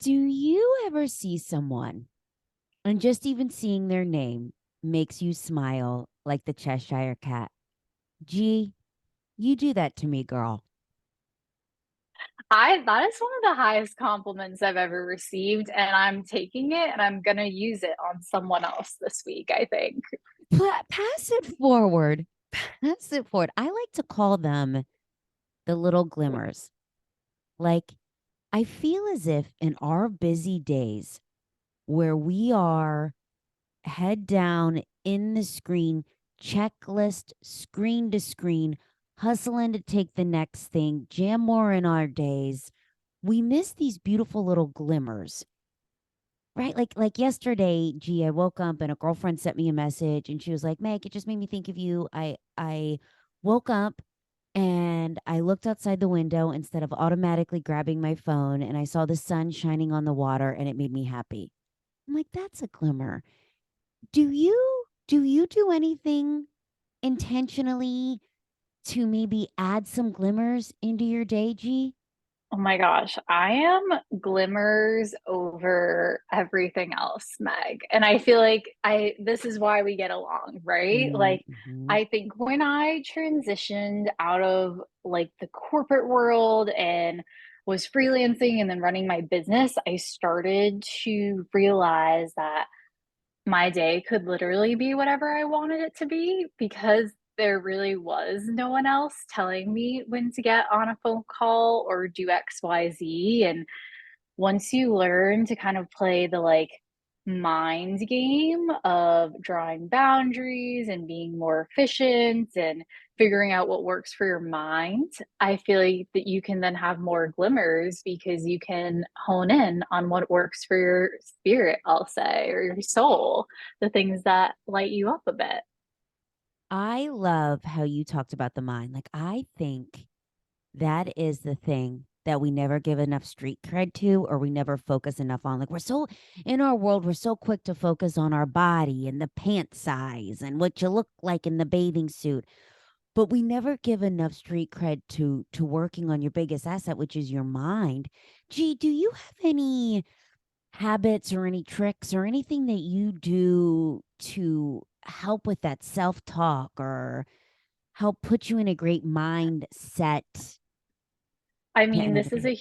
Do you ever see someone and just even seeing their name makes you smile like the Cheshire Cat? Gee, you do that to me, girl. I That is one of the highest compliments I've ever received, and I'm taking it and I'm gonna use it on someone else this week, I think. Pass it forward. Pass it forward. I like to call them the little glimmers. Like, I feel as if in our busy days where we are head down in the screen, checklist, screen to screen, hustling to take the next thing, jam more in our days. We miss these beautiful little glimmers, right? Like yesterday, gee, I woke up and a girlfriend sent me a message and she was like, Meg, it just made me think of you. I woke up and I looked outside the window instead of automatically grabbing my phone and I saw the sun shining on the water and it made me happy. I'm like, that's a glimmer. Do you do anything intentionally to maybe add some glimmers into your day, G? Oh my gosh, I am glimmers over everything else, Meg. And I feel like I this is why we get along, right? Like Mm-hmm. I think when I transitioned out of like the corporate world and was freelancing and then running my business, I started to realize that my day could literally be whatever I wanted it to be because there really was no one else telling me when to get on a phone call or do XYZ. And once you learn to kind of play the like mind game of drawing boundaries and being more efficient and figuring out what works for your mind, I feel like that you can then have more glimmers because you can hone in on what works for your spirit, I'll say, or your soul, the things that light you up a bit. I love how you talked about the mind. Like, I think that is the thing that we never give enough street cred to, or we never focus enough on. Like, we're so in our world, we're so quick to focus on our body and the pant size and what you look like in the bathing suit. But we never give enough street cred to working on your biggest asset, which is your mind. Gee, do you have any habits or any tricks or anything that you do to help with that self-talk or help put you in a great mindset I to mean, enter this the is day? a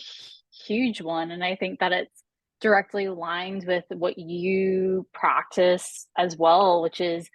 huge one, and I think that it's directly aligned with what you practice as well, which is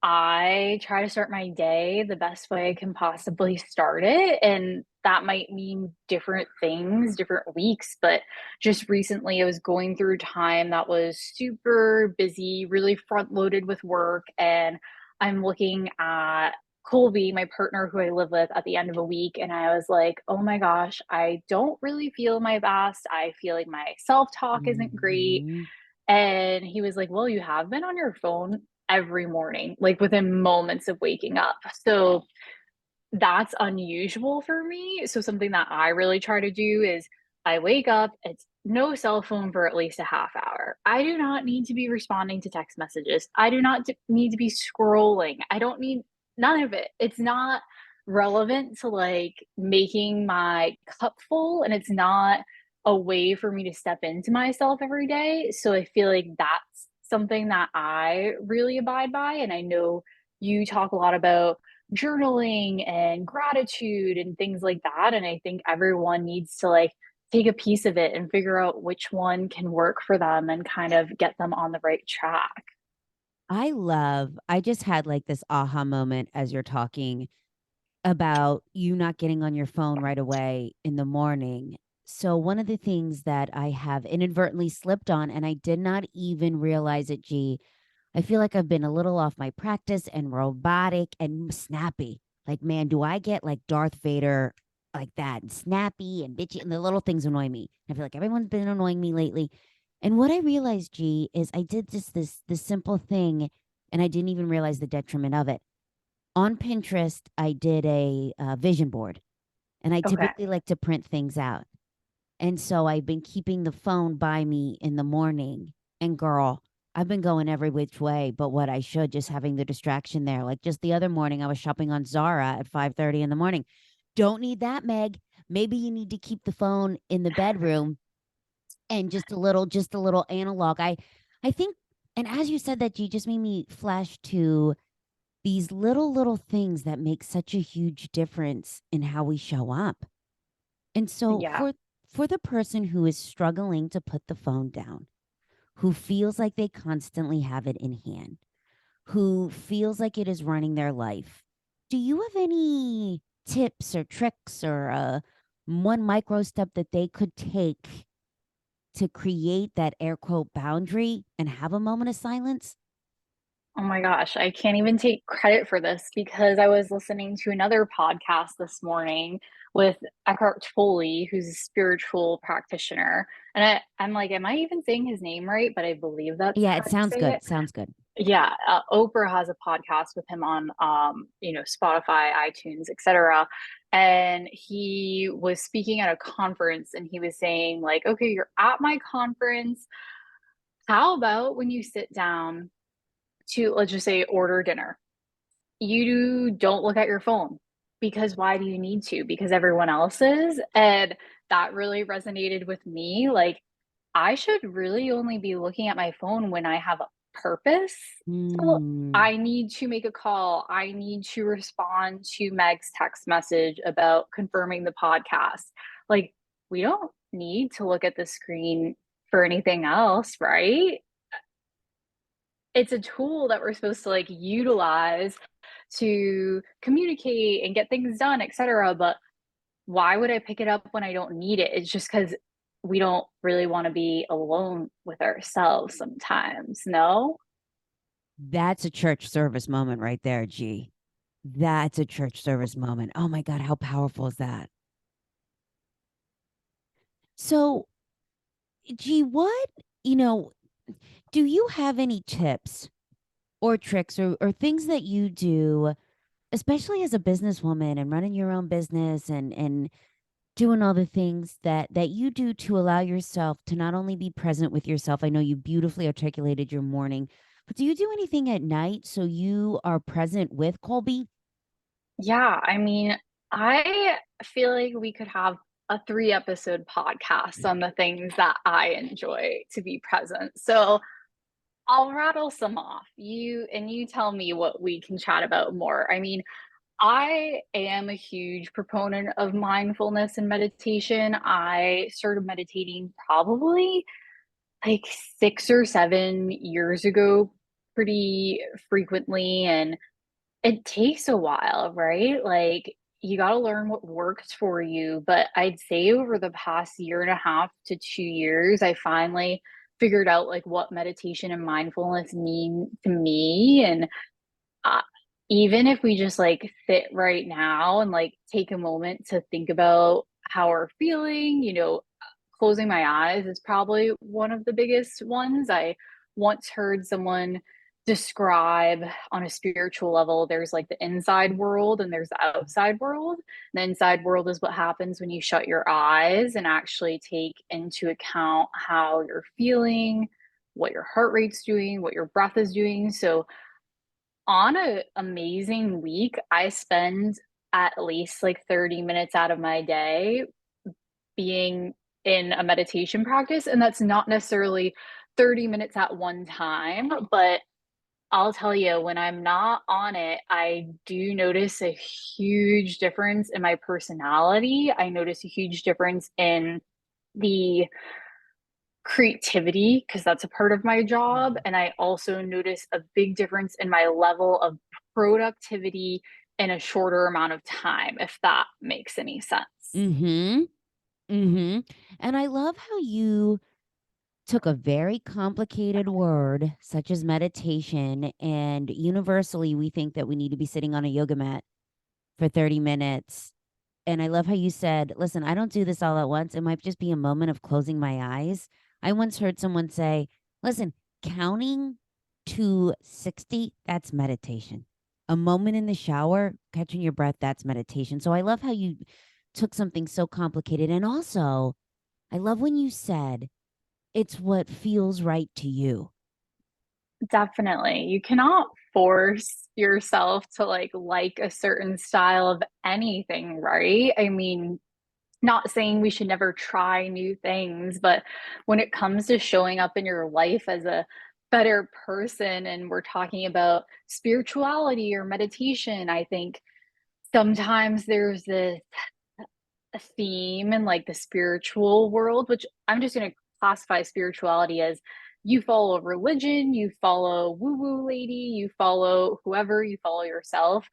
I try to start my day the best way I can possibly start it. And that might mean different things, different weeks. But just recently, I was going through time that was super busy, really front loaded with work. And I'm looking at Colby, my partner who I live with, at the end of a week. And I was like, oh my gosh, I don't really feel my best. I feel like my self talk isn't great. Mhm. And he was like, well, you have been on your phone every morning, like within moments of waking up. So that's unusual for me. So something that I really try to do is I wake up, it's no cell phone for at least a half hour. I do not need to be responding to text messages. I do not need to be scrolling. I don't need none of it. It's not relevant to like making my cup full, and it's not a way for me to step into myself every day. So I feel like that's something that I really abide by. And I know you talk a lot about journaling and gratitude and things like that. And I think everyone needs to like take a piece of it and figure out which one can work for them and kind of get them on the right track. I just had like this aha moment as you're talking about you not getting on your phone right away in the morning. So, one of the things that I have inadvertently slipped on, and I did not even realize it, G, I feel like I've been a little off my practice and robotic and snappy. Like, man, do I get like Darth Vader like that and snappy and bitchy? And the little things annoy me. I feel like everyone's been annoying me lately. And what I realized, G, is I did just this simple thing and I didn't even realize the detriment of it. On Pinterest, I did a vision board and I Okay. typically like to print things out. And so I've been keeping the phone by me in the morning. And girl, I've been going every which way, but what I should, just having the distraction there. Like just the other morning, I was shopping on Zara at 5:30 in the morning. Don't need that, Meg. Maybe you need to keep the phone in the bedroom and just a little analog. I think, and as you said that, you just made me flash to these little things that make such a huge difference in how we show up. And so Yeah. for the person who is struggling to put the phone down, who feels like they constantly have it in hand, who feels like it is running their life, do you have any tips or tricks or one micro step that they could take to create that air quote boundary and have a moment of silence? Oh my gosh, I can't even take credit for this because I was listening to another podcast this morning with Eckhart Tolle, who's a spiritual practitioner. And I'm like, am I even saying his name right? But I believe that's Yeah, how it you sounds say it. good. Sounds good. Yeah, Oprah has a podcast with him on, Spotify, iTunes, etc. And he was speaking at a conference, and he was saying, like, okay, you're at my conference. How about when you sit down to, let's just say, order dinner? You don't look at your phone because why do you need to? Because everyone else is. And that really resonated with me. Like, I should really only be looking at my phone when I have a purpose. So Mm, I need to make a call. I need to respond to Meg's text message about confirming the podcast. Like, we don't need to look at the screen for anything else, right? It's a tool that we're supposed to like utilize to communicate and get things done, etc. But why would I pick it up when I don't need it? It's just because we don't really want to be alone with ourselves sometimes. No? that's a church service moment right there, G. That's a church service moment. Oh my God, how powerful is that? So, G, you know, do you have any tips or tricks or things that you do, especially as a businesswoman and running your own business and doing all the things that you do to allow yourself to not only be present with yourself? I know you beautifully articulated your morning, but do you do anything at night so you are present with Colby? Yeah. I mean, I feel like we could have a 3 episode podcast on the things that I enjoy to be present. So I'll rattle some off. You tell me what we can chat about more. I mean, I am a huge proponent of mindfulness and meditation. I started meditating probably like 6 or 7 years ago, pretty frequently. And it takes a while, right? Like, you got to learn what works for you. But I'd say over the past year and a half to 2 years, I finally figured out like what meditation and mindfulness mean to me. And uh, even if we just like sit right now and like take a moment to think about how we're feeling, closing my eyes is probably one of the biggest ones. I once heard someone describe on a spiritual level there's like the inside world and there's the outside world. The inside world is what happens when you shut your eyes and actually take into account how you're feeling, what your heart rate's doing, what your breath is doing. So on a amazing week, I spend at least like 30 minutes out of my day being in a meditation practice, and that's not necessarily 30 minutes at one time, but I'll tell you, when I'm not on it, I do notice a huge difference in my personality. I notice a huge difference in the creativity because that's a part of my job. And I also notice a big difference in my level of productivity in a shorter amount of time, if that makes any sense. Mm-hmm. Mm-hmm. And I love how you took a very complicated word such as meditation, and universally we think that we need to be sitting on a yoga mat for 30 minutes. And I love how you said, listen, I don't do this all at once. It might just be a moment of closing my eyes. I once heard someone say, listen, counting to 60, that's meditation. A moment in the shower, catching your breath, that's meditation. So I love how you took something so complicated. And also, I love when you said, it's what feels right to you. Definitely. You cannot force yourself to like a certain style of anything, right? I mean, not saying we should never try new things, but when it comes to showing up in your life as a better person, and we're talking about spirituality or meditation, I think sometimes there's this theme in like the spiritual world, which I'm just going to classify spirituality as you follow a religion, you follow woo woo lady, you follow whoever, you follow yourself,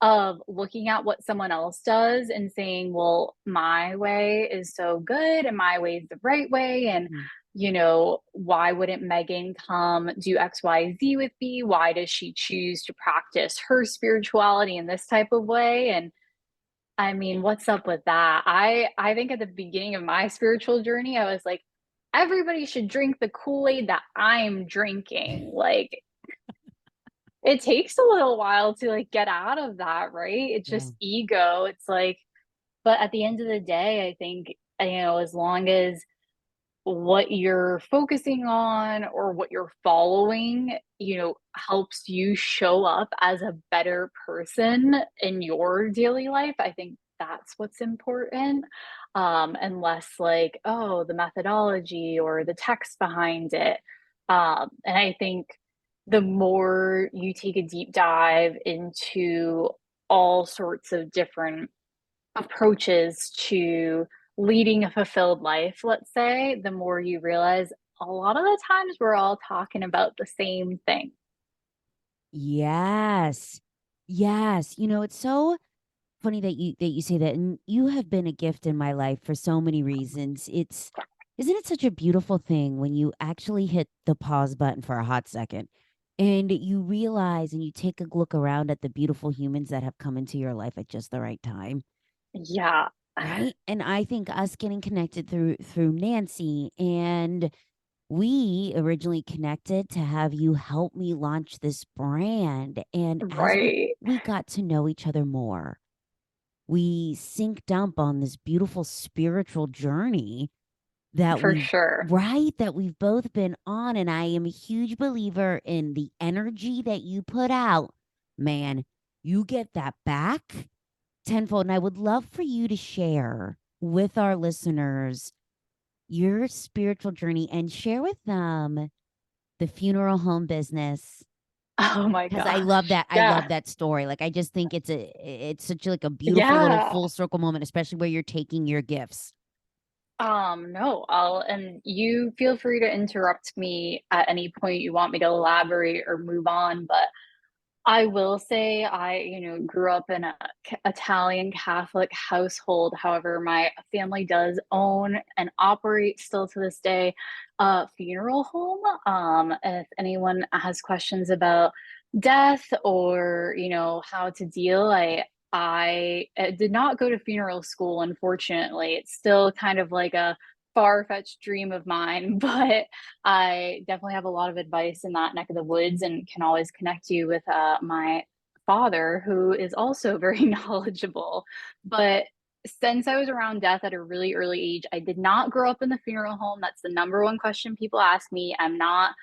of looking at what someone else does and saying, well, my way is so good and my way is the right way. And, Mm. why wouldn't Megan come do XYZ with me? Why does she choose to practice her spirituality in this type of way? And I mean, what's up with that? I think at the beginning of my spiritual journey, I was like, everybody should drink the Kool-Aid that I'm drinking. Like, it takes a little while to like get out of that, right? It's Yeah. just ego. It's like, but at the end of the day, I think, as long as what you're focusing on or what you're following, helps you show up as a better person in your daily life, I think that's what's important. And less like, oh, the methodology or the text behind it. And I think the more you take a deep dive into all sorts of different approaches to leading a fulfilled life, let's say, the more you realize a lot of the times we're all talking about the same thing. Yes. Yes. It's so funny that you say that, and you have been a gift in my life for so many reasons. Isn't it such a beautiful thing when you actually hit the pause button for a hot second and you realize and you take a look around at the beautiful humans that have come into your life at just the right time, Yeah. right? And I think us getting connected through Nancy, and we originally connected to have you help me launch this brand, and as Right. we got to know each other more, we synced up on this beautiful spiritual journey that For we've sure. right that we've both been on. And I am a huge believer in the energy that you put out, man. You get that back tenfold. And I would love for you to share with our listeners your spiritual journey and share with them the funeral home business, Oh my because I love gosh. that. I Yeah. love that story. Like, I just think it's such like a beautiful little Yeah. full circle moment, especially where you're taking your gifts. No, and you feel free to interrupt me at any point you want me to elaborate or move on, but I will say I, grew up in a Italian Catholic household. However, my family does own and operate still to this day a funeral home. And if anyone has questions about death or, how to deal, I did not go to funeral school, unfortunately. It's still kind of like a far-fetched dream of mine, but I definitely have a lot of advice in that neck of the woods and can always connect you with my father, who is also very knowledgeable. But since I was around death at a really early age, I did not grow up in the funeral home. That's the number one question people ask me. I'm not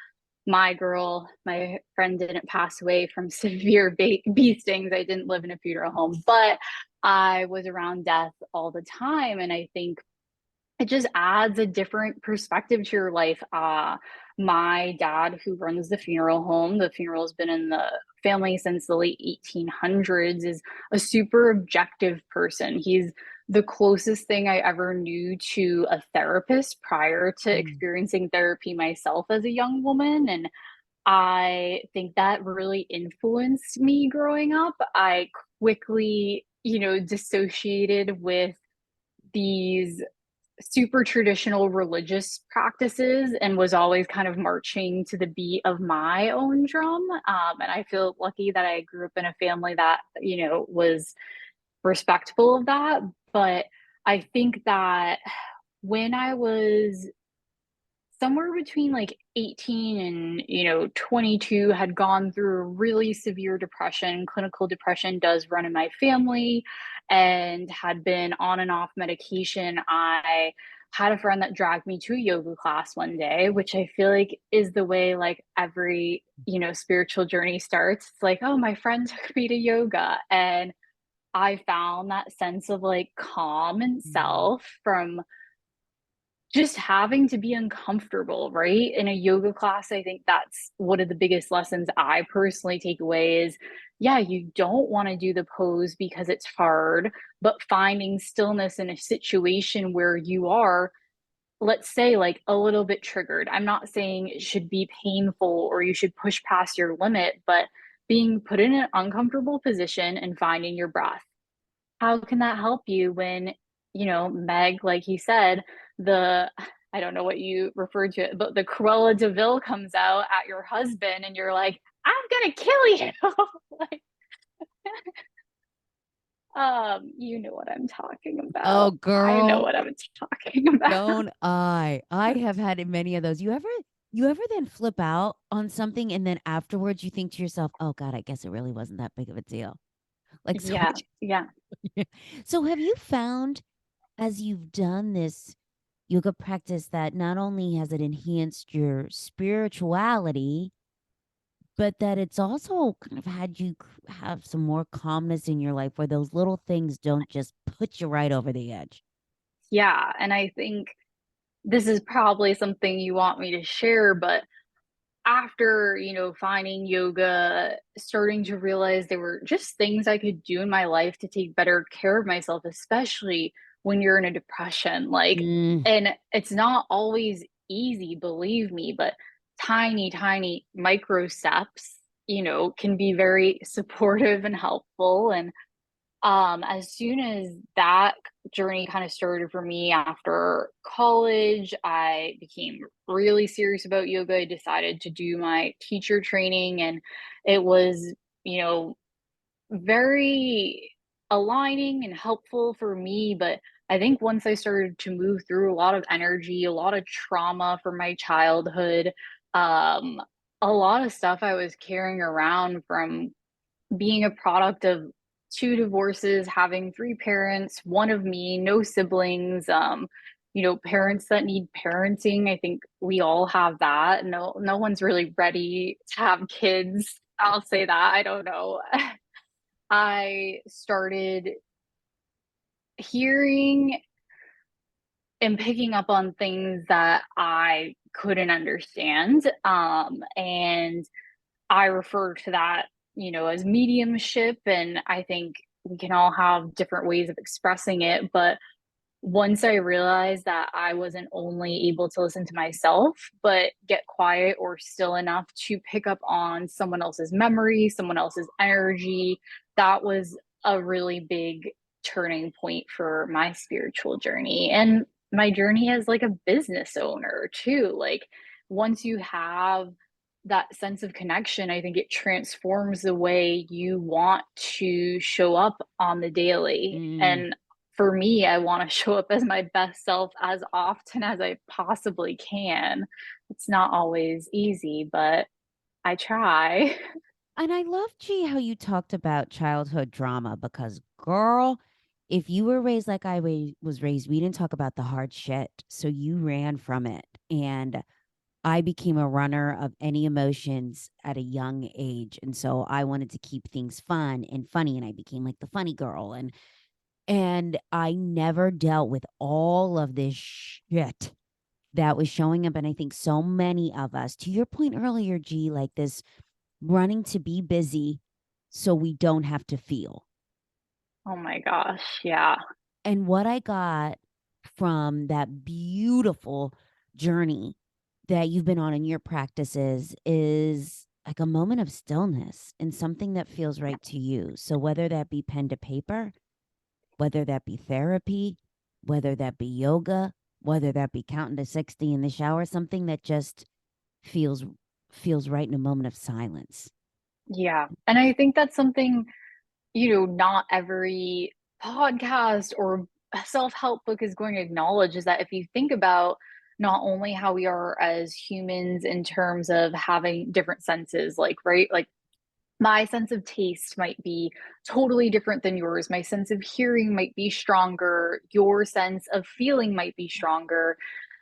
my girl. My friend didn't pass away from severe bee stings. I didn't live in a funeral home, but I was around death all the time. And I think it just adds a different perspective to your life. My dad, who runs the funeral home, the funeral's been in the family since the late 1800s, is a super objective person. He's the closest thing I ever knew to a therapist prior to Mm. experiencing therapy myself as a young woman. And I think that really influenced me growing up. I quickly, dissociated with these super traditional religious practices and was always kind of marching to the beat of my own drum. And I feel lucky that I grew up in a family that, was respectful of that. But I think that when I was somewhere between like 18 and 22, had gone through a really severe depression. Clinical depression does run in my family, and had been on and off medication. I had a friend that dragged me to a yoga class one day, which I feel like is the way like every spiritual journey starts. It's like, oh, my friend took me to yoga, and I found that sense of like calm and Mm. self from just having to be uncomfortable, right? In a yoga class, I think that's one of the biggest lessons I personally take away is, yeah, you don't want to do the pose because it's hard, but finding stillness in a situation where you are, let's say, like a little bit triggered. I'm not saying it should be painful or you should push past your limit, but being put in an uncomfortable position and finding your breath. How can that help you when, Meg, like he said, the I don't know what you referred to it, but the Cruella de Vil comes out at your husband and you're like, "I'm gonna kill you." Like, you know what I'm talking Oh, about. I know girl, what I'm talking about. don't I? I have had many of those. You ever then flip out on something and then afterwards you think to yourself, "Oh God, I guess it really wasn't that big of a deal." Like so Yeah, yeah. so have you found as you've done this yoga practice that not only has it enhanced your spirituality, but that it's also kind of had you have some more calmness in your life where those little things don't just put you right over the edge. Yeah, and I think this is probably something you want me to share, but after, finding yoga, starting to realize there were just things I could do in my life to take better care of myself, especially when you're in a depression. Like, Mm. and it's not always easy, believe me, but tiny, tiny micro steps, can be very supportive and helpful. And as soon as that journey kind of started for me after college, I became really serious about yoga. I decided to do my teacher training, and it was, you know, very aligning and helpful for me. But I think once I started to move through a lot of energy, a lot of trauma from my childhood, um, a lot of stuff I was carrying around from being a product of 2 divorces, having 3 parents, 1 of me, no siblings, parents that need parenting. I think we all have that. No one's really ready to have kids. I'll say that, I don't know. I started hearing and picking up on things that I couldn't understand, and I refer to that, as mediumship. And I think we can all have different ways of expressing it. But once I realized that I wasn't only able to listen to myself, but get quiet or still enough to pick up on someone else's memory, someone else's energy, that was a really big turning point for my spiritual journey and my journey as like a business owner too. Like once you have that sense of connection, I think it transforms the way you want to show up on the daily. Mm. And for me, I want to show up as my best self as often as I possibly can. It's not always easy, but I try. And I love, G, how you talked about childhood drama because, girl, if you were raised like was raised, we didn't talk about the hard shit. So you ran from it. And I became a runner of any emotions at a young age. And so I wanted to keep things fun and funny. And I became like the funny girl. And I never dealt with all of this shit that was showing up. And I think so many of us, to your point earlier, G, like this running to be busy so we don't have to feel. Oh my gosh. Yeah. And what I got from that beautiful journey that you've been on in your practices is like a moment of stillness and something that feels right to you. So whether that be pen to paper, whether that be therapy, whether that be yoga, whether that be counting to 60 in the shower, something that just feels feels right in a moment of silence. Yeah. And I think that's something, not every podcast or self-help book is going to acknowledge is that if you think about not only how we are as humans in terms of having different senses, like, right? Like my sense of taste might be totally different than yours. My sense of hearing might be stronger. Your sense of feeling might be stronger.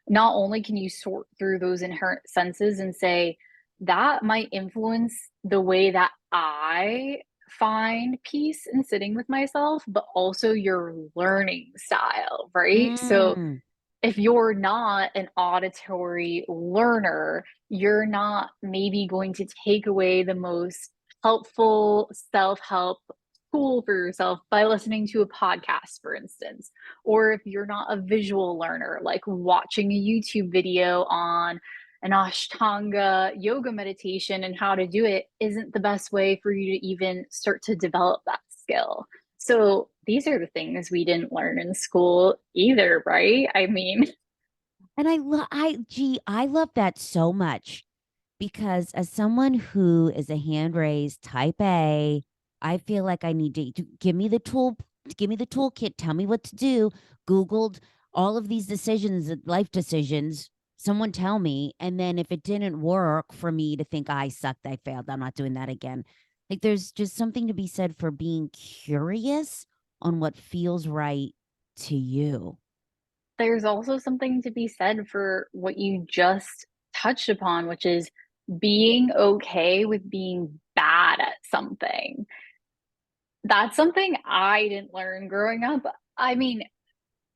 Not only can you sort through those inherent senses and say, that might influence the way that I find peace in sitting with myself, but also your learning style, right? So Mm. if you're not an auditory learner, you're not maybe going to take away the most helpful self-help tool for yourself by listening to a podcast, for instance. Or if you're not a visual learner, like watching a YouTube video on an Ashtanga yoga meditation and how to do it isn't the best way for you to even start to develop that skill. So these are the things we didn't learn in school either, right? I mean, And I love that so much because as someone who is a hand raised type A, I feel like I need to give me the tool, give me the toolkit, tell me what to do. Googled all of these decisions, life decisions. Someone tell me. And then if it didn't work for me to think I sucked, I failed, I'm not doing that again. Like there's just something to be said for being curious on what feels right to you. there's also something to be said for what you just touched upon, which is being okay with being bad at something. That's something I didn't learn growing up. I mean,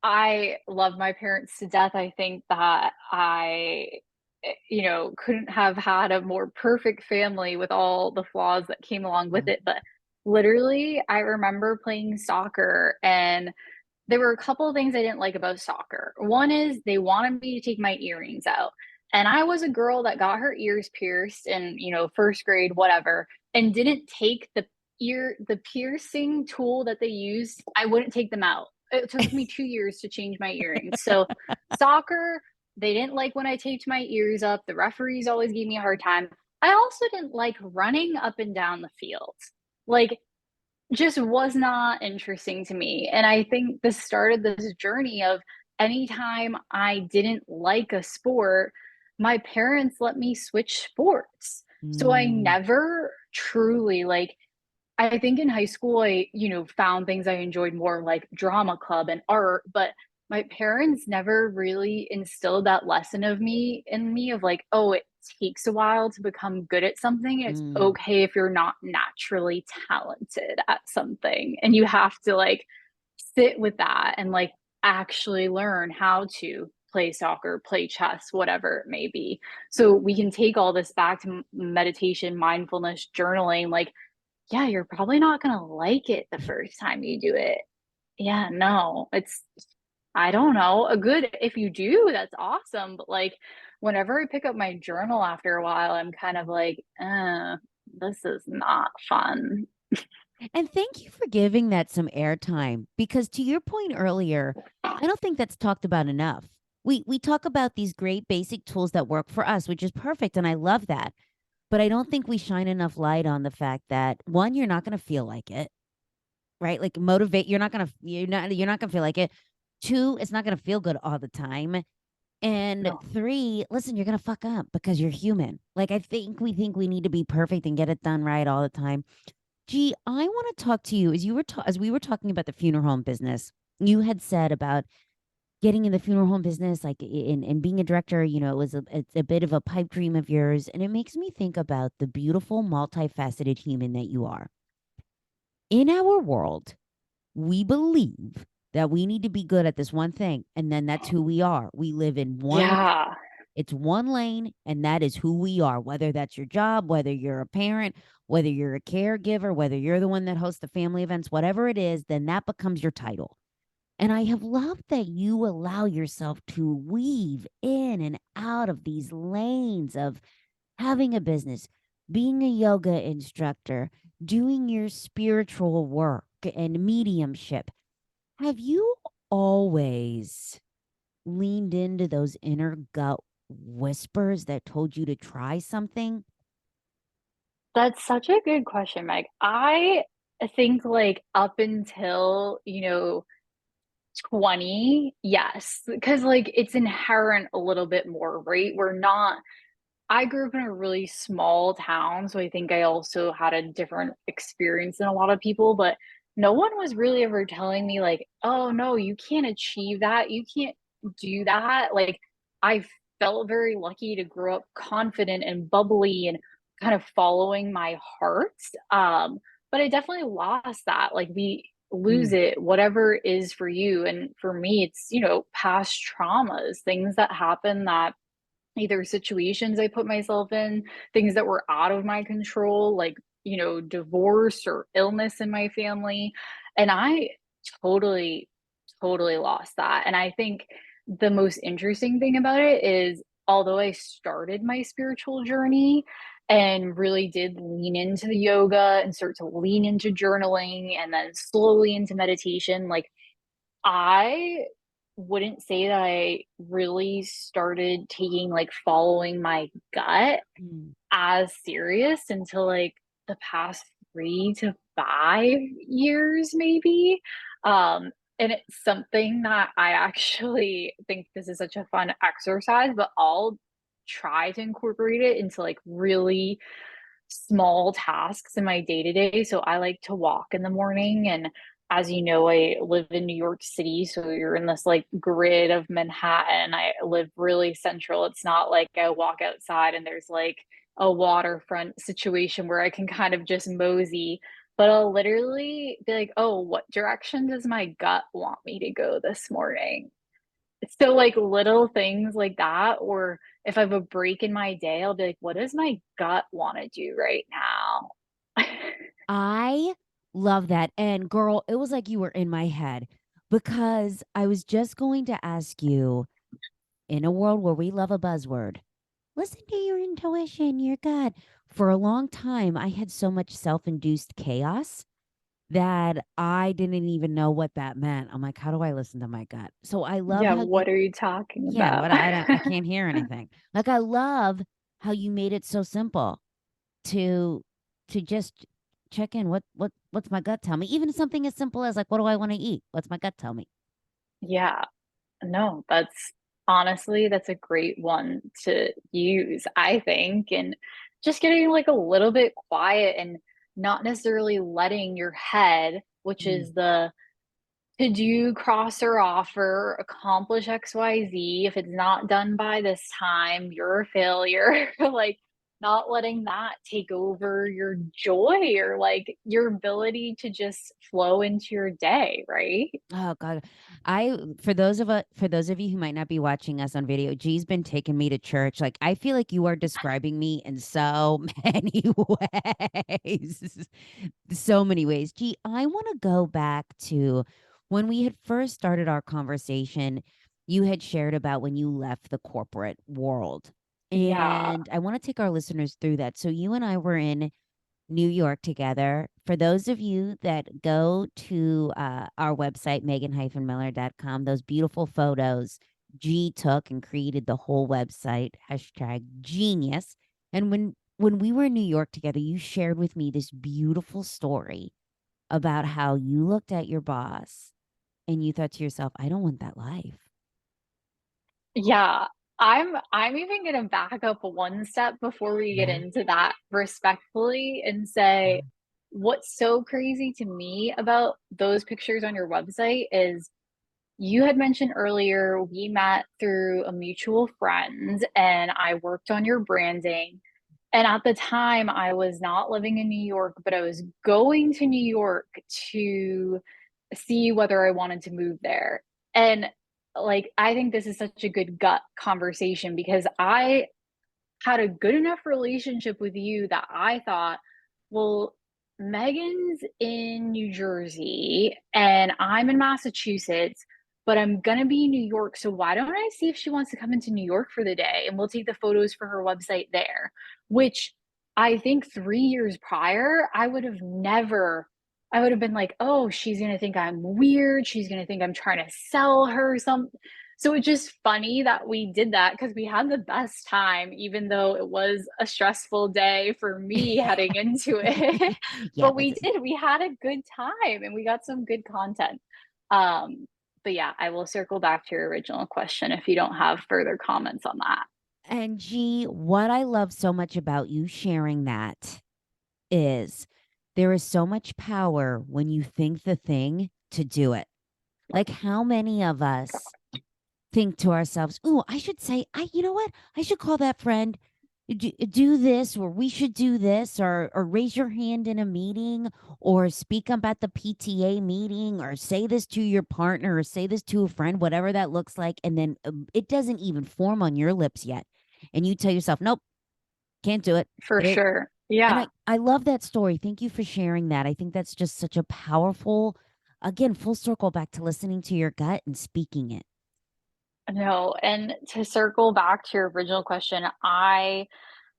I love my parents to death. I think that couldn't have had a more perfect family with all the flaws that came along with Yeah. it. But literally, I remember playing soccer, and there were a couple of things I didn't like about soccer. One is they wanted me to take my earrings out. And I was a girl that got her ears pierced in, first grade, whatever, and didn't take the piercing tool that they used. I wouldn't take them out. It took me 2 years to change my earrings. So soccer, they didn't like when I taped my ears up. The referees always gave me a hard time. I also didn't like running up and down the field. Like, just was not interesting to me. And I think this started this journey of anytime I didn't like a sport, my parents let me switch sports. So I Mm, never truly like, I think in high school, found things I enjoyed more like drama club and art, but my parents never really instilled that lesson in me of like, oh, it takes a while to become good at something. It's mm. okay if you're not naturally talented at something. And you have to like sit with that and like actually learn how to play soccer, play chess, whatever it may be. So we can take all this back to meditation, mindfulness, journaling, like yeah, you're probably not gonna like it the first time you do it. Yeah, no, I don't know, a good if you do, that's awesome, but, like, whenever I pick up my journal after a while, I'm kind of like, this is not fun." And thank you for giving that some airtime because to your point earlier, I don't think that's talked about enough. We talk about these great basic tools that work for us, which is perfect and I love that. But I don't think we shine enough light on the fact that one, you're not going to feel like it, right? Like motivate, you're not going to feel like it. Two, it's not going to feel good all the time. And No. three, listen, you're going to fuck up because you're human. Like I think we need to be perfect and get it done right all the time. Gee, I want to talk to you as we were talking about the funeral home business. You had said about getting in the funeral home business, like in being a director. It was it's a bit of a pipe dream of yours, and it makes me think about the beautiful, multifaceted human that you are. In our world, we believe that we need to be good at this one thing, and then that's who we are. We live in one Yeah. it's one lane, and that is who we are, whether that's your job, whether you're a parent, whether you're a caregiver, whether you're the one that hosts the family events, whatever it is, then that becomes your title. And I have loved that you allow yourself to weave in and out of these lanes of having a business, being a yoga instructor, doing your spiritual work and mediumship. Have you always leaned into those inner gut whispers that told you to try something? That's such a good question, Meg. I think, like, up until, 20, yes, because, like, it's inherent a little bit more, right? I grew up in a really small town, so I think I also had a different experience than a lot of people, but no one was really ever telling me like, "Oh, no, you can't achieve that. You can't do that." Like, I felt very lucky to grow up confident and bubbly and kind of following my heart. but I definitely lost that. Like we lose Mm, it, whatever it is for you. And for me, it's, past traumas, things that happen that either situations I put myself in, things that were out of my control, like, divorce or illness in my family. And I totally, totally lost that. And I think the most interesting thing about it is, although I started my spiritual journey and really did lean into the yoga and start to lean into journaling and then slowly into meditation, like I wouldn't say that I really started taking, like, following my gut mm. as serious until, like, the past 3 to 5 years, maybe. And it's something that I actually think this is such a fun exercise, but I'll try to incorporate it into, like, really small tasks in my day to day. So I like to walk in the morning. And as you know, I live in New York City. So you're in this like grid of Manhattan. I live really central. It's not like I walk outside and there's like a waterfront situation where I can kind of just mosey. But I'll literally be like, oh, what direction does my gut want me to go this morning? So, like, little things like that, or if I have a break in my day, I'll be like, "What does my gut wanna do right now?" I love that. And girl, it was like you were in my head because I was just going to ask you, in a world where we love a buzzword, listen to your intuition, your gut. For a long time, I had so much self induced chaos that I didn't even know what that meant. I'm like, how do I listen to my gut? So I love Yeah, how you, what are you talking yeah, about? what I can't hear anything. Like I love how you made it so simple to just check in. What's my gut tell me? Even something as simple as like, what do I want to eat? What's my gut tell me? Yeah, no, that's a great one to use, I think, and just getting, like, a little bit quiet and not necessarily letting your head, which Mm. is the to do, cross or offer, accomplish XYZ. If it's not done by this time, you're a failure. Like, not letting that take over your joy or like your ability to just flow into your day, right? Oh God. I for those of you who might not be watching us on video, G's been taking me to church. Like I feel like you are describing me in so many ways. So many ways. G, I want to go back to when we had first started our conversation. You had shared about when you left the corporate world. Yeah. And I want to take our listeners through that. So you and I were in New York together. For those of you that go to our website, megan-miller.com, those beautiful photos G took and created the whole website, hashtag genius. And when we were in New York together, you shared with me this beautiful story about how you looked at your boss and you thought to yourself, I don't want that life. Yeah. I'm even gonna back up one step before we get Yeah. into that respectfully and say what's so crazy to me about those pictures on your website is you had mentioned earlier we met through a mutual friend and I worked on your branding. And at the time, I was not living in New York, but I was going to New York to see whether I wanted to move there. And like, I think this is such a good gut conversation because I had a good enough relationship with you that I thought, well, Megan's in New Jersey and I'm in Massachusetts, but I'm gonna be in New York. So why don't I see if she wants to come into New York for the day and we'll take the photos for her website there? Which I think 3 years prior, I would have been like, oh, she's gonna think I'm weird. She's gonna think I'm trying to sell her some so it's just funny that we did that because we had the best time, even though it was a stressful day for me heading into it. Yeah, But we did, we had a good time and we got some good content. Um, but yeah, I will circle back to your original question if you don't have further comments on that. and G, what I love so much about you sharing that is there is so much power when you think the thing to do it. Like how many of us think to ourselves, "Ooh, I should say, I you know what? I should call that friend. do this, or we should do this, or raise your hand in a meeting, or speak up at the PTA meeting, or say this to your partner, or say this to a friend, whatever that looks like. And then it doesn't even form on your lips yet. And you tell yourself, nope, can't do it. For It sure. and Yeah. I love that story. Thank you for sharing that. I think that's just such a powerful, again, full circle back to listening to your gut and speaking it. No, and to circle back to your original question, I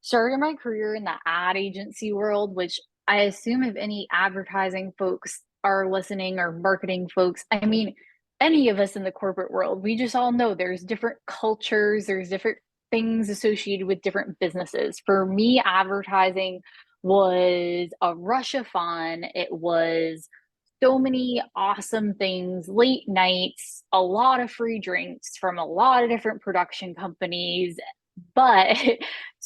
started my career in the ad agency world, which I assume if any advertising folks are listening or marketing folks, I mean, any of us in the corporate world, we just all know there's different cultures, there's different things associated with different businesses. For me, advertising was a rush of fun. It was so many awesome things, late nights, a lot of free drinks from a lot of different production companies. But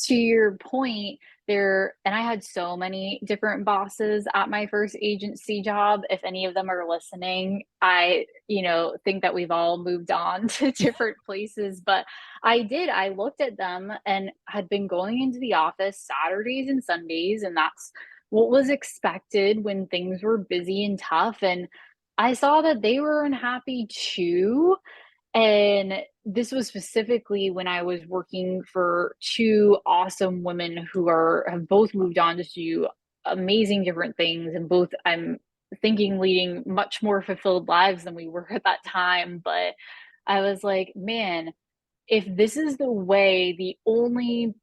to your point, there, and I had so many different bosses at my first agency job. If any of them are listening, I think that we've all moved on to different places. But I looked at them and had been going into the office Saturdays and Sundays, and that's what was expected when things were busy and tough. And I saw that they were unhappy too. And this was specifically when I was working for two awesome women who have both moved on to do amazing different things, and both I'm thinking leading much more fulfilled lives than we were at that time. But I was like, man, if this is the way the only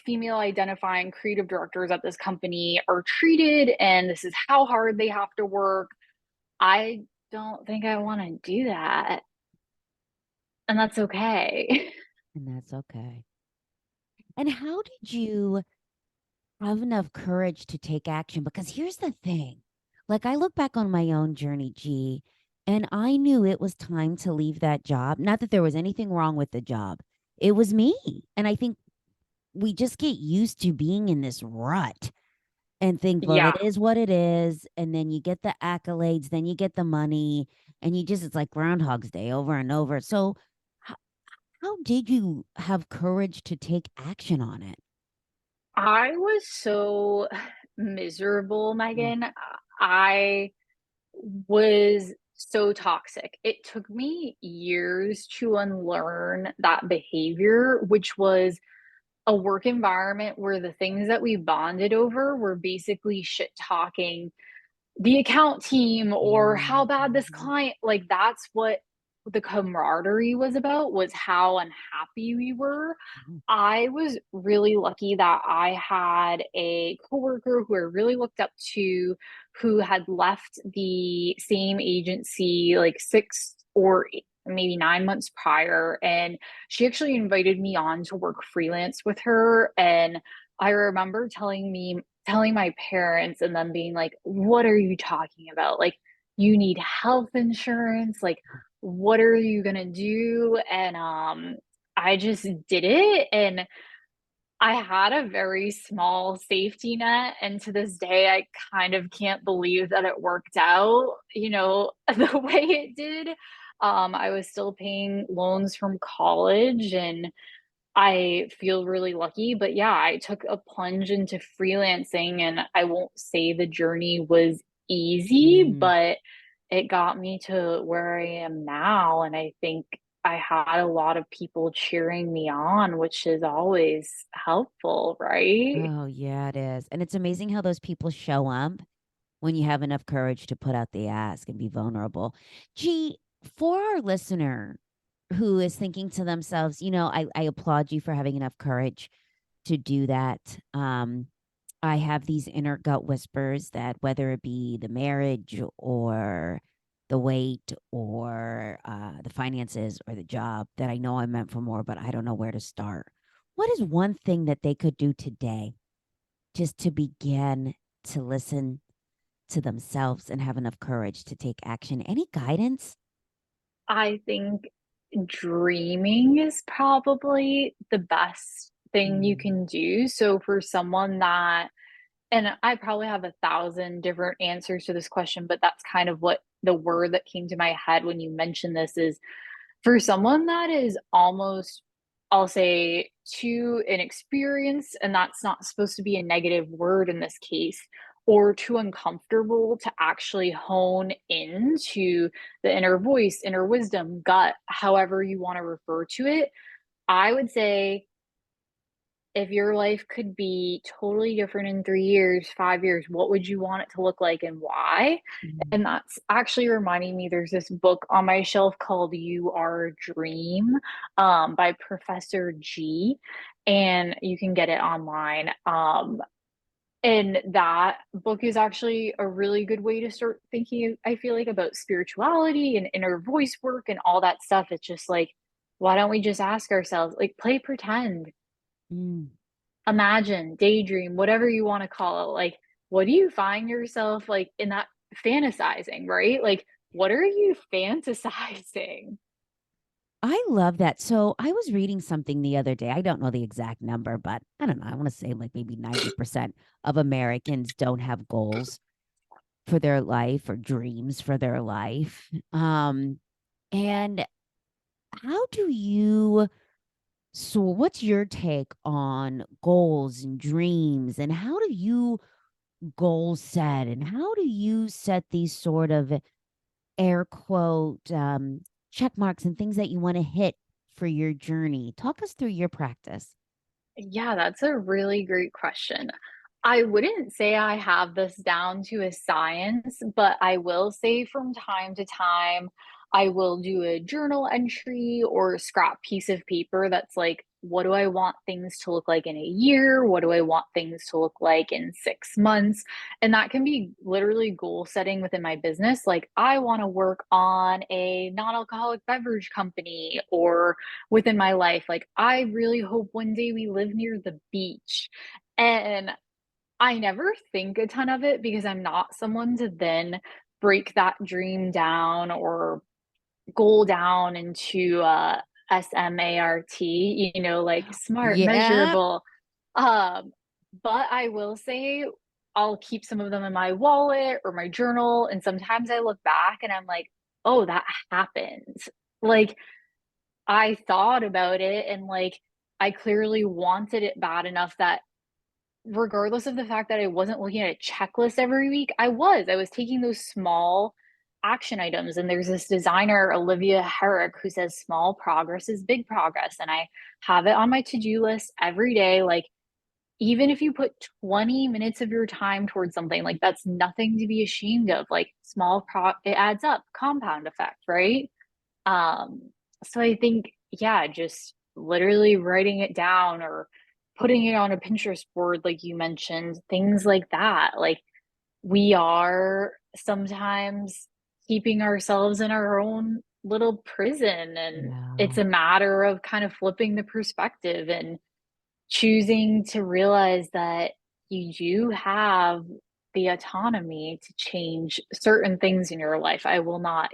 female identifying creative directors at this company are treated, and this is how hard they have to work, I don't think I want to do that. And that's okay. And that's okay. And how did you have enough courage to take action? Because here's the thing, like, I look back on my own journey, G, and I knew it was time to leave that job. Not that there was anything wrong with the job, it was me. And I think we just get used to being in this rut and think, well, Yeah. it is what it is. And then you get the accolades, then you get the money, and it's like Groundhog's Day over and over. So, how, how did you have courage to take action on it? I was so miserable, Mm. Megan. I was so toxic. It took me years to unlearn that behavior, which was a work environment where the things that we bonded over were basically shit talking the account team or how bad this Mhm. client, like, that's what the camaraderie was about, was how unhappy we were. Mhm. I was really lucky that I had a coworker who I really looked up to, who had left the same agency like maybe 9 months prior, and she actually invited me on to work freelance with her. And I remember telling my parents and them being like, "What are you talking about? Like, you need health insurance? Like, what are you gonna do?" And I just did it, and I had a very small safety net, and to this day, I kind of can't believe that it worked out, the way it did. I was still paying loans from college, and I feel really lucky, but yeah, I took a plunge into freelancing, and I won't say the journey was easy, Mhm. but it got me to where I am now. And I think I had a lot of people cheering me on, which is always helpful, right? Oh, yeah, it is. And it's amazing how those people show up when you have enough courage to put out the ask and be vulnerable. Gee, for our listener who is thinking to themselves, I applaud you for having enough courage to do that. I have these inner gut whispers that whether it be the marriage or the weight or the finances or the job, that I know I'm meant for more, but I don't know where to start. What is one thing that they could do today just to begin to listen to themselves and have enough courage to take action? Any guidance? I think dreaming is probably the best thing you Mm. can do. So for someone that, and I probably have a thousand different answers to this question, but that's kind of what the word that came to my head when you mentioned this is, for someone that is almost I'll say too inexperienced, and that's not supposed to be a negative word in this case, or too uncomfortable to actually hone into the inner voice, inner wisdom, gut, however you want to refer to it. I would say if your life could be totally different in 3 years, 5 years, what would you want it to look like and why? Mm. And that's actually reminding me there's this book on my shelf called You Are a Dream, by Professor G, and you can get it online. And that book is actually a really good way to start thinking, I feel like, about spirituality and inner voice work and all that stuff. It's just like, why don't we just ask ourselves, like, play pretend, Mm. imagine, daydream, whatever you wanna call it, like, what do you find yourself, like, in that fantasizing, right? Like, what are you fantasizing? I love that. So I was reading something the other day. I don't know the exact number, but I don't know. I want to say like maybe 90% of Americans don't have goals for their life or dreams for their life. And how do you, so what's your take on goals and dreams, and how do you goal set, and how do you set these sort of air quote check marks and things that you want to hit for your journey? Talk us through your practice. Yeah, that's a really great question. I wouldn't say I have this down to a science, but I will say from time to time, I will do a journal entry or a scrap piece of paper that's like, what do I want things to look like in a year? What do I want things to look like in 6 months? And that can be literally goal setting within my business. Like, I want to work on a non alcoholic beverage company, or within my life. Like, I really hope one day we live near the beach. And I never think a ton of it because I'm not someone to then break that dream down or goal down into SMART, like smart, Yeah. measurable. Um, but I will say I'll keep some of them in my wallet or my journal. And sometimes I look back and I'm like, oh, that happened. Like, I thought about it and, like, I clearly wanted it bad enough that regardless of the fact that I wasn't looking at a checklist every week, I was taking those small action items, and there's this designer, Olivia Herrick, who says small progress is big progress, and I have it on my to-do list every day, like, even if you put 20 minutes of your time towards something, like, that's nothing to be ashamed of, like, it adds up, compound effect, right? Um, so I think, yeah, just literally writing it down or putting it on a Pinterest board, like you mentioned, things like that. Like, we are sometimes keeping ourselves in our own little prison, and it's Yeah. a matter of kind of flipping the perspective and choosing to realize that you do have the autonomy to change certain things in your life. I will not,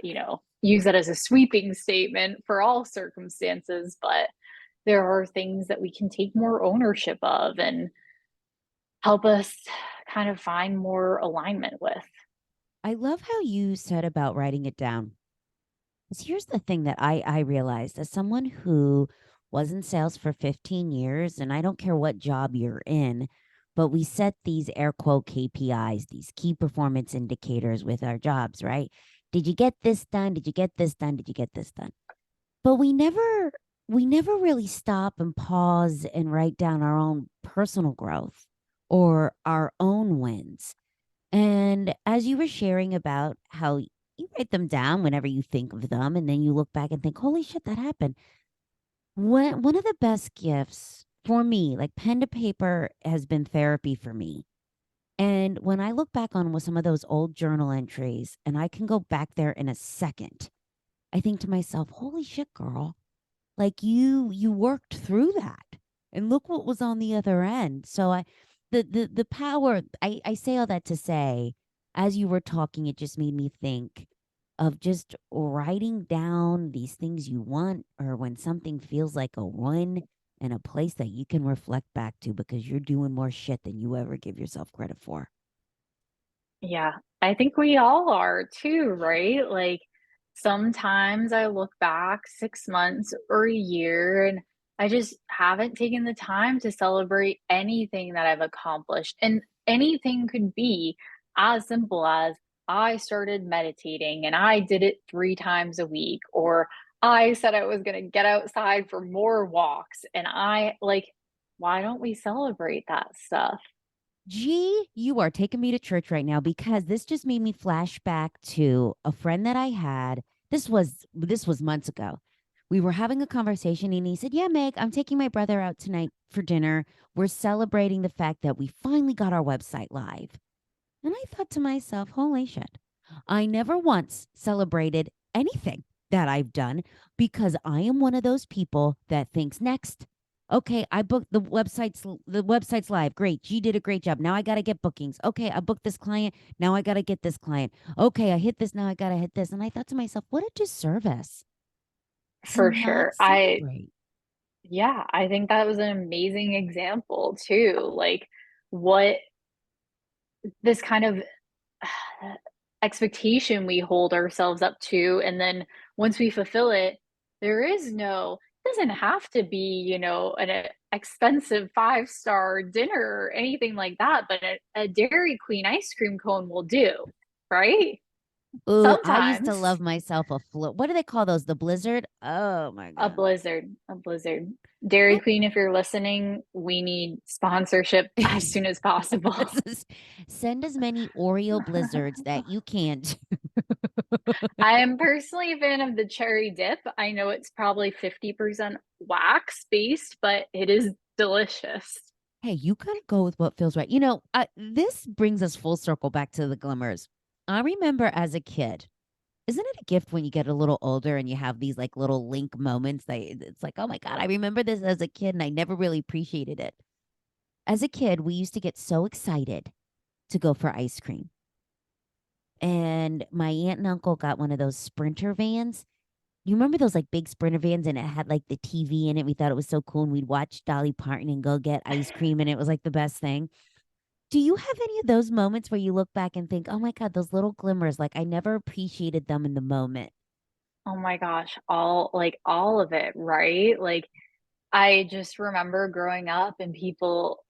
use that as a sweeping statement for all circumstances, but there are things that we can take more ownership of and help us kind of find more alignment with. I love how you said about writing it down. 'Cause here's the thing that I realized as someone who was in sales for 15 years, and I don't care what job you're in, but we set these air quote KPIs, these key performance indicators with our jobs, right? Did you get this done? Did you get this done? Did you get this done? But we never really stop and pause and write down our own personal growth or our own wins. And as you were sharing about how you write them down whenever you think of them, and then you look back and think, holy shit, that happened. One of the best gifts for me, like pen to paper, has been therapy for me. And when I look back on with some of those old journal entries and I can go back there in a second, I think to myself, holy shit, girl, like you worked through that. And look what was on the other end. So the power, I say all that to say, as you were talking, it just made me think of just writing down these things you want, or when something feels like a win, and a place that you can reflect back to because you're doing more shit than you ever give yourself credit for. Yeah, I think we all are too, right? Like, sometimes I look back 6 months or a year and I just haven't taken the time to celebrate anything that I've accomplished. And anything could be as simple as I started meditating and I did it 3 times a week, or I said I was going to get outside for more walks. And I like, why don't we celebrate that stuff? Gee, you are taking me to church right now because this just made me flash back to a friend that I had. This was months ago. We were having a conversation and he said, "Yeah, Meg, I'm taking my brother out tonight for dinner. We're celebrating the fact that we finally got our website live." And I thought to myself, "Holy shit. I never once celebrated anything that I've done because I am one of those people that thinks next. Okay, I booked the website's live. Great. G did a great job. Now I got to get bookings. Okay, I booked this client. Now I got to get this client. Okay, I hit this. Now I got to hit this." And I thought to myself, what a disservice to For not sure. I think that was an amazing example too. Like, what this kind of expectation we hold ourselves up to, and then once we fulfill it, there is no it doesn't have to be, an expensive five-star dinner or anything like that, but a Dairy Queen ice cream cone will do, right? Ooh, I used to Sometimes. love myself a float. What do they call those? The Blizzard? Oh my A God. blizzard, a blizzard. Dairy Queen, if you're listening, we need sponsorship as soon as possible. This is- Send as many Oreo blizzards that you can. I am personally a fan of the cherry dip. I know it's probably 50% wax based, but it is delicious. Hey, you gotta go with what feels right. This brings us full circle back to the glimmers. I remember as a kid, isn't it a gift when you get a little older and you have these like little link moments that it's like, oh my God, I remember this as a kid and I never really appreciated it. As a kid, we used to get so excited to go for ice cream. And my aunt and uncle got one of those sprinter vans. You remember those like big sprinter vans and it had like the TV in it? We thought it was so cool and we'd watch Dolly Parton and go get ice cream and it was like the best thing. Do you have any of those moments where you look back and think, "Oh my God, those little glimmers, like I never appreciated them in the moment." Oh my gosh, all of it, right? Like, I just remember growing up and people,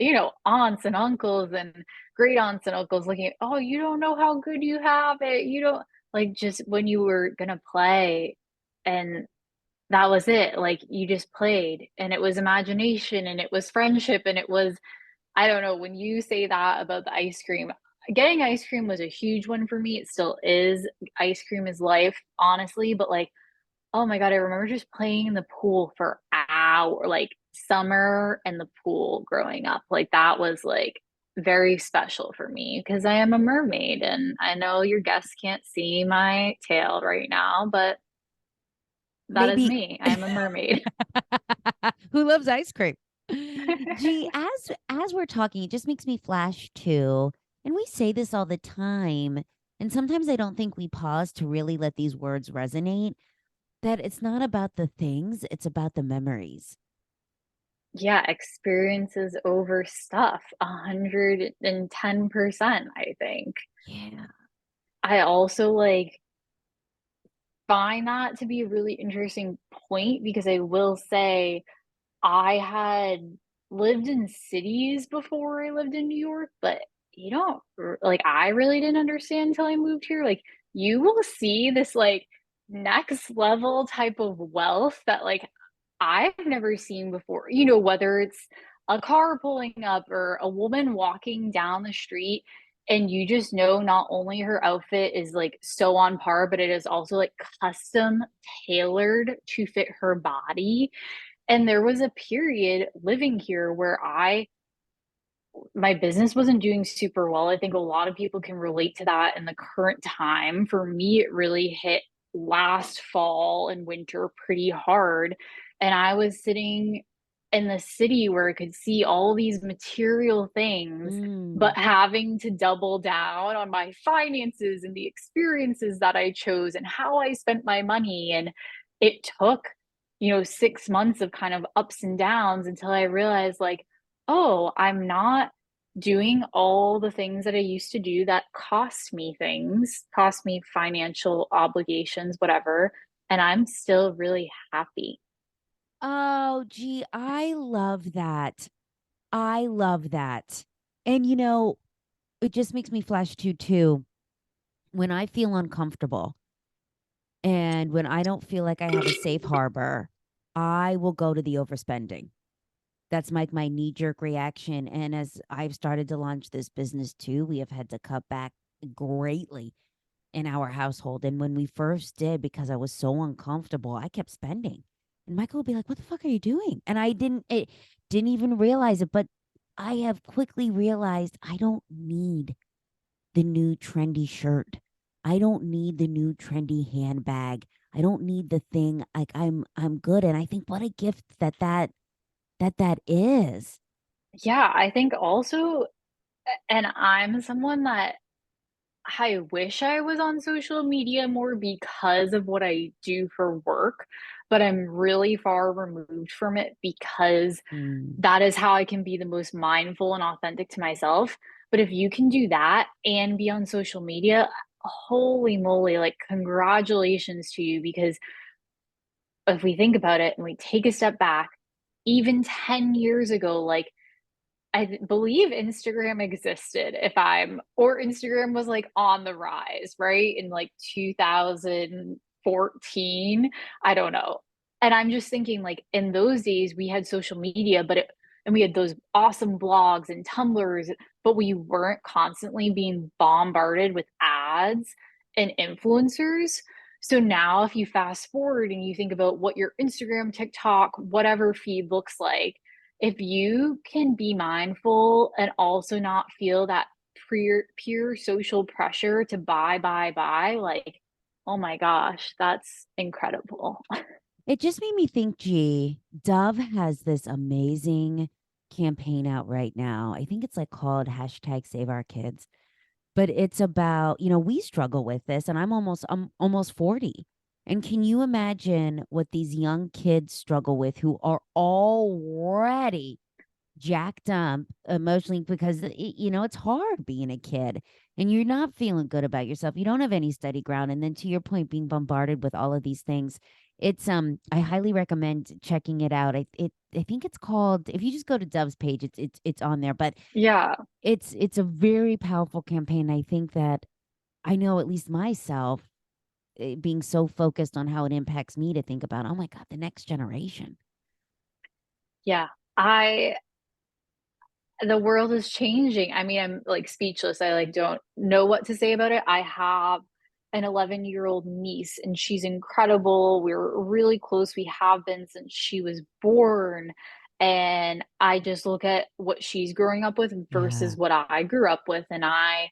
aunts and uncles and great aunts and uncles looking at, oh, you don't know how good you have it. You don't like just when you were gonna play and that was it. Like you just played and it was imagination and it was friendship and it was, I don't know, when you say that about the ice cream, getting ice cream was a huge one for me. It still is. Ice cream is life, honestly, but like, oh my god, I remember just playing in the pool for hour like, summer and the pool growing up, like, that was, like, very special for me because I am a mermaid, and I know your guests can't see my tail right now, but that is Maybe me. I am a mermaid. who loves ice cream? Gee, as we're talking, it just makes me flash too. And we say this all the time. And sometimes I don't think we pause to really let these words resonate. That it's not about the things, it's about the memories. Yeah, experiences over stuff, 110%, I think. Yeah. I also, like, find that to be a really interesting point because I will say I had lived in cities before I lived in New York, but you don't like I really didn't understand until I moved here. Like you will see this like next level type of wealth that like I've never seen before. Whether it's a car pulling up or a woman walking down the street and you just know not only her outfit is like so on par, but it is also like custom tailored to fit her body. And there was a period living here where my business wasn't doing super well. I think a lot of people can relate to that in the current time. For me, it really hit last fall and winter pretty hard. And I was sitting in the city where I could see all these material things, Mm. but having to double down on my finances and the experiences that I chose and how I spent my money. And it took, 6 months of kind of ups and downs until I realized, like, oh, I'm not doing all the things that I used to do that cost me financial obligations, whatever, and I'm still really happy. Oh, Oh, gee, I love that. I love that. And it just makes me flash too. When I feel uncomfortable and when I don't feel like I have a safe harbor, I will go to the overspending. That's my knee jerk reaction. And as I've started to launch this business too, we have had to cut back greatly in our household. And when we first did, because I was so uncomfortable, I kept spending. And Michael would be like, "What the fuck are you doing?" And didn't even realize it. But I have quickly realized I don't need the new trendy shirt. I don't need the new trendy handbag. I don't need the thing. Like I'm good. And I think what a gift that is. Yeah, I think also, and I'm someone that I wish I was on social media more because of what I do for work, but I'm really far removed from it because Mm. that is how I can be the most mindful and authentic to myself. But if you can do that and be on social media, holy moly, like congratulations to you. Because if we think about it and we take a step back, even 10 years ago, like believe Instagram existed or Instagram was like on the rise, right? In like 2014. I don't know. And I'm just thinking like in those days we had social media, and we had those awesome blogs and Tumblrs, but we weren't constantly being bombarded with ads and influencers. So now if you fast forward and you think about what your Instagram, TikTok, whatever feed looks like, if you can be mindful and also not feel that pure social pressure to buy, like, oh my gosh, that's incredible. It just made me think, gee, Dove has this amazing campaign out right now. I think it's like called hashtag Save Our Kids. But it's about, we struggle with this, and I'm almost 40. And can you imagine what these young kids struggle with who are already jacked up emotionally because it's hard being a kid and you're not feeling good about yourself. You don't have any steady ground, and then to your point, being bombarded with all of these things. It's I highly recommend checking it out. I think it's called, if you just go to Dove's page, it's on there. But Yeah. it's a very powerful campaign. I think that I know at least myself, being so focused on how it impacts me, to think about, oh my God, the next generation. Yeah. I The world is changing. I mean, I'm like speechless. I like don't know what to say about it. I have an 11-year-old niece and she's incredible. We're really close. We have been since she was born. And I just look at what she's growing up with Yeah. versus what I grew up with. And I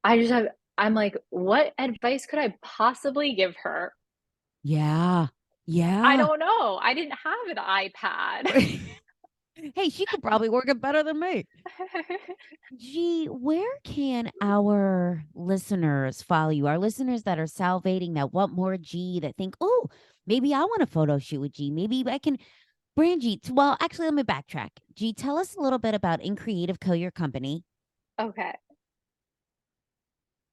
just have, I'm like, what advice could I possibly give her? Yeah. I Yeah. don't know. I didn't have an iPad. Hey, she could probably work it better than me. Gee, where can our listeners follow you? Our listeners that are salivating, that want more G, that think, oh, maybe I want a photo shoot with G. Maybe I can brand G. Well, actually, let me backtrack. G, tell us a little bit about In Creative Co., your company. Okay.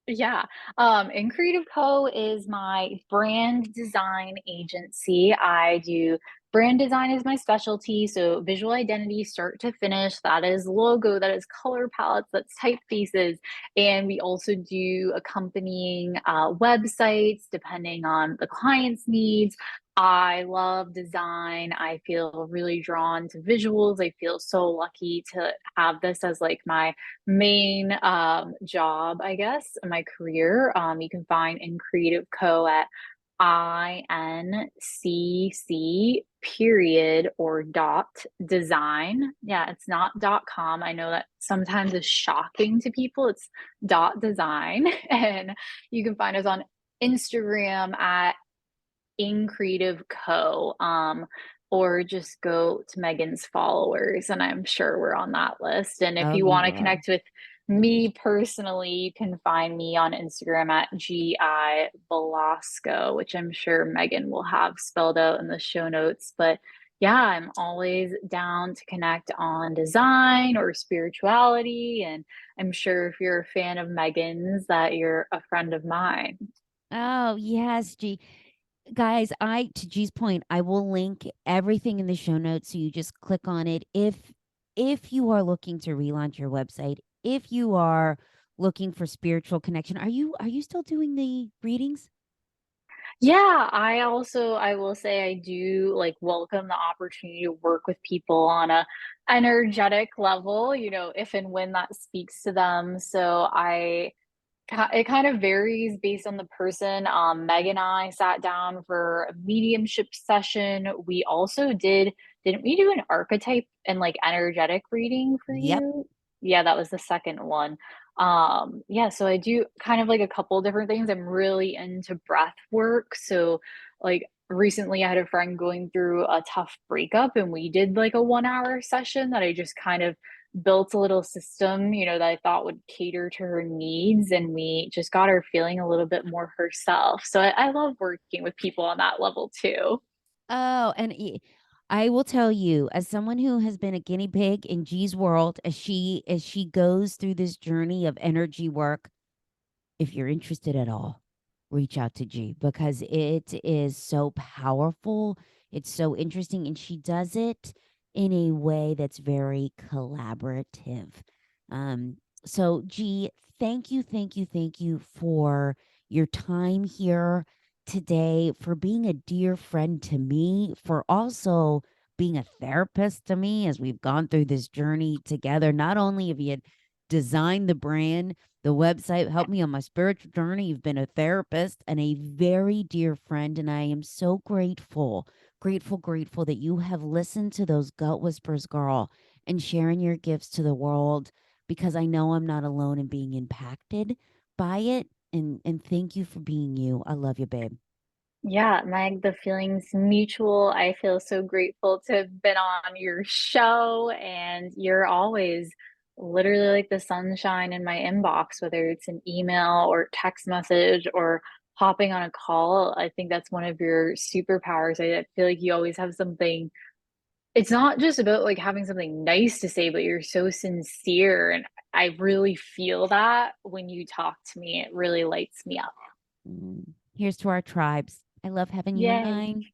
Yeah. And Creative Co is my brand design agency. I do brand design is my specialty. So visual identity, start to finish. That is logo, that is color palettes, that's typefaces. And we also do accompanying websites depending on the client's needs. I love design. I feel really drawn to visuals. I feel so lucky to have this as like my main job, I guess, in my career. You can find In Creative Co at INCC period or dot design. Yeah, it's not dot com. I know that sometimes is shocking to people. It's dot design. And you can find us on Instagram at In Creative Co. Or just go to Megan's followers, and I'm sure we're on that list. And if Oh, you you want to are. connect with me personally, you can find me on Instagram at GI Velasco, which I'm sure Megan will have spelled out in the show notes. But yeah, I'm always down to connect on design or spirituality. And I'm sure if you're a fan of Megan's, that you're a friend of mine. Oh, yes, G. guys, to G's point, I will link everything in the show notes so you just click on it. If you are looking to relaunch your website, if you are looking for spiritual connection, are you still doing the readings? Yeah, I will say I do like welcome the opportunity to work with people on a energetic level, if and when that speaks to them. So it kind of varies based on the person. Meg and I sat down for a mediumship session. We also didn't we do an archetype and like energetic reading for Yep. you? Yeah, that was the second one. Yeah, so I do kind of like a couple different things. I'm really into breath work. So like recently I had a friend going through a tough breakup and we did like a 1 hour session that I just kind of built a little system, that I thought would cater to her needs. And we just got her feeling a little bit more herself. So I love working with people on that level too. Oh, and I will tell you, as someone who has been a guinea pig in G's world, as she goes through this journey of energy work, if you're interested at all, reach out to G because it is so powerful. It's so interesting. And she does it in a way that's very collaborative. Um, so, G, thank you, thank you, thank you for your time here today, for being a dear friend to me, for also being a therapist to me as we've gone through this journey together. Not only have you designed the brand, the website, helped me on my spiritual journey. You've been a therapist and a very dear friend. And I am so grateful, grateful, grateful that you have listened to those gut whispers, girl, and sharing your gifts to the world because I know I'm not alone in being impacted by it. And thank you for being you. I love you, babe. Yeah, Meg, the feeling's mutual. I feel so grateful to have been on your show, and you're always literally like the sunshine in my inbox, whether it's an email or text message or hopping on a call. I think that's one of your superpowers. I feel like you always have something. It's not just about like having something nice to say, but you're so sincere. And I really feel that when you talk to me, it really lights me up. Here's to our tribes. I love having you in Yay. mine.